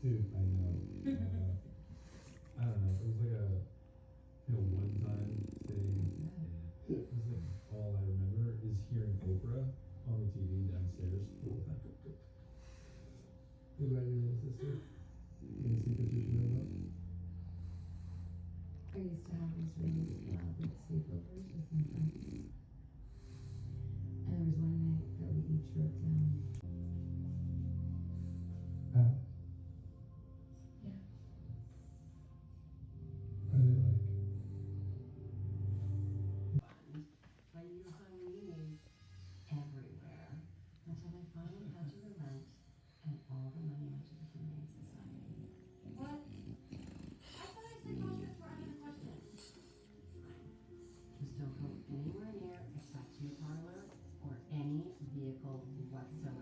Dude, I know. I don't know. It was like a one-time thing. It was like all I remember is hearing Oprah on the TV downstairs the whole time. What about your little sister? Any secrets you should know about? I used to have these really loud like sleepovers with my friends. And there was one night that we each wrote down. Yeah. What are they like? But you hung memes everywhere until they finally had to relent and all the money went to the Humane Society. What? I thought I said no to for any questions. Fine. Just don't go anywhere near a tattoo parlor or any vehicle whatsoever.